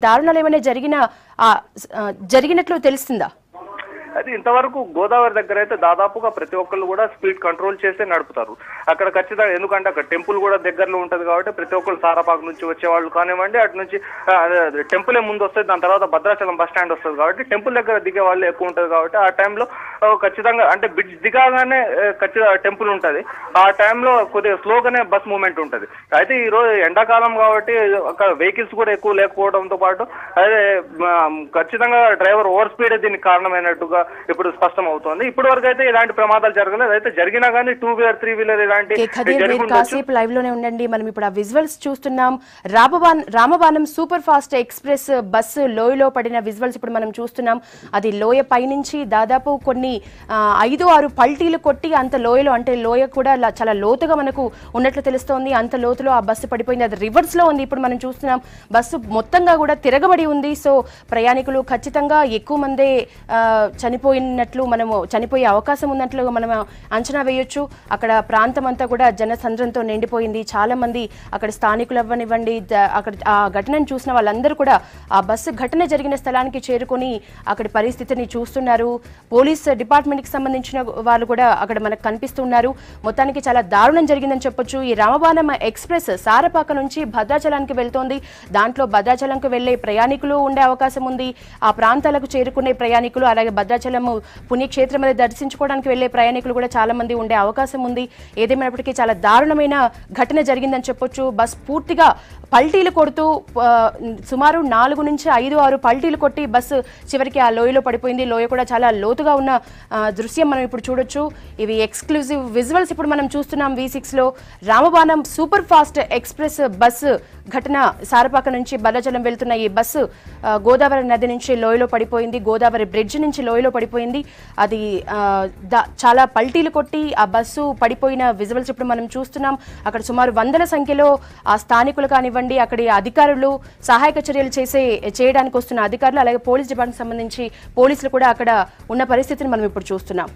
దారుణాలు ఏమైనా జరిగినట్లు తెలుస్తుందా? అది ఇంతవరకు గోదావరి దగ్గర అయితే దాదాపుగా ప్రతి ఒక్కళ్ళు కూడా స్పీడ్ కంట్రోల్ చేస్తే నడుపుతారు. అక్కడ ఖచ్చితంగా ఎందుకంటే అక్కడ టెంపుల్ కూడా దగ్గరలో ఉంటది కాబట్టి ప్రతి ఒక్కళ్ళు సారాపాకు నుంచి వచ్చేవాళ్ళు కానివ్వండి, అటు నుంచి టెంపులే ముందు వస్తుంది, దాని తర్వాత భద్రాచలం బస్ స్టాండ్ వస్తుంది కాబట్టి టెంపుల్ దగ్గర దిగే వాళ్ళు ఎక్కువ ఉంటుంది కాబట్టి ఆ టైంలో ఖచ్చితంగా అంటే బ్రిడ్జ్ దిగాగానే ఖచ్చితంగా టెంపుల్ ఉంటుంది. ఆ టైంలో కొద్దిగా స్లోగానే బస్ మూవ్మెంట్ ఉంటుంది. అయితే ఈ రోజు ఎండాకాలం కాబట్టి అక్కడ వెహికల్స్ కూడా ఎక్కువ లేకపోవడంతో పాటు అదే ఖచ్చితంగా డ్రైవర్ ఓవర్ స్పీడ్ దీనికి కారణమైనట్టుగా ఇప్పుడు స్పష్టం అవుతోంది. ఇప్పటి వరకు అయితే ఇలాంటి ప్రమాదాలు జరగలేదు. అయితే జరిగినా కానీ 2 వీలర్ 3 వీలర్ ఇలాంటి కాసేపు లైవ్ లోనే ఉండండి. మనం ఇప్పుడు ఆ విజువల్స్ చూస్తున్నాం. రామబాణం సూపర్ ఫాస్ట్ ఎక్స్ప్రెస్ బస్సు లోయలో పడిన విజువల్స్ ఇప్పుడు మనం చూస్తున్నాం. అది లోయ పైనుంచి దాదాపు కొన్ని 5-6 పల్టీలు కొట్టి అంత లోయలో, అంటే లోయ కూడా చాలా లోతుగా మనకు ఉన్నట్లు తెలుస్తోంది. అంత లోతులో ఆ బస్సు పడిపోయింది. అది రివర్స్ లో ఉంది. ఇప్పుడు మనం చూస్తున్నాం బస్సు మొత్తంగా కూడా తిరగబడి ఉంది. సో ప్రయాణికులు ఖచ్చితంగా ఎక్కువ మందే చనిపోయినట్లు, చనిపోయే అవకాశం ఉన్నట్లు మనం అంచనా వేయొచ్చు. అక్కడ ప్రాంతం అంతా కూడా జనసంద్రంతో నిండిపోయింది. చాలా మంది అక్కడ స్థానికులు అవ్వనివ్వండి, అక్కడ ఆ ఘటనను చూసిన వాళ్ళందరూ కూడా ఆ బస్సు ఘటన జరిగిన స్థలానికి చేరుకొని అక్కడి పరిస్థితిని చూస్తున్నారు. పోలీస్ డిపార్ట్మెంట్ కి సంబంధించిన వాళ్ళు కూడా అక్కడ మనకు కనిపిస్తున్నారు. మొత్తానికి చాలా దారుణం జరిగిందని చెప్పొచ్చు. ఈ రామబాణం ఎక్స్ప్రెస్ సారపాక నుంచి భద్రాచలానికి వెళ్తోంది. దాంట్లో భద్రాచలంకు వెళ్లే ప్రయాణికులు ఉండే అవకాశం ఉంది. ఆ ప్రాంతాలకు చేరుకునే ప్రయాణికులు, అలాగే భద్రాచలం పుణ్యక్షేత్రం మీద దర్శించుకోవడానికి వెళ్లే ప్రయాణికులు కూడా చాలా మంది ఉండే అవకాశం ఉంది. ఏదేమైనప్పటికీ చాలా దారుణమైన ఘటన జరిగిందని చెప్పొచ్చు. బస్ పూర్తిగా పల్టీలు కొడుతూ సుమారు 4 నుంచి 5-6 పల్టీలు కొట్టి బస్సు చివరికి ఆ లోయలో పడిపోయింది. లోయ కూడా చాలా లోతుగా ఉన్న దృశ్యం మనం ఇప్పుడు చూడొచ్చు. ఇవి ఎక్స్క్లూజివ్ విజువల్స్ ఇప్పుడు మనం చూస్తున్నాం. V6 లో రామబాణం సూపర్ ఫాస్ట్ ఎక్స్ప్రెస్ బస్సు ఘటన. సారపాక నుంచి భద్రాచలం వెళ్తున్న ఈ బస్సు గోదావరి నది నుంచి లోయలో పడిపోయింది. గోదావరి బ్రిడ్జ్ నుంచి లోయలో పడిపోయింది. అది చాలా పల్టీలు కొట్టి ఆ బస్సు పడిపోయిన విజువల్స్ ఇప్పుడు మనం చూస్తున్నాం. అక్కడ సుమారు 100ల సంఖ్యలో ఆ స్థానికులు కానివ్వండి, అక్కడి అధికారులు, సహాయక చర్యలు చేయడానికి వస్తున్న అధికారులు, అలాగే పోలీస్ డిపార్ట్మెంట్ సంబంధించి పోలీసులు కూడా అక్కడ ఉన్న పరిస్థితిని మనం ఇప్పుడు చూస్తున్నాం.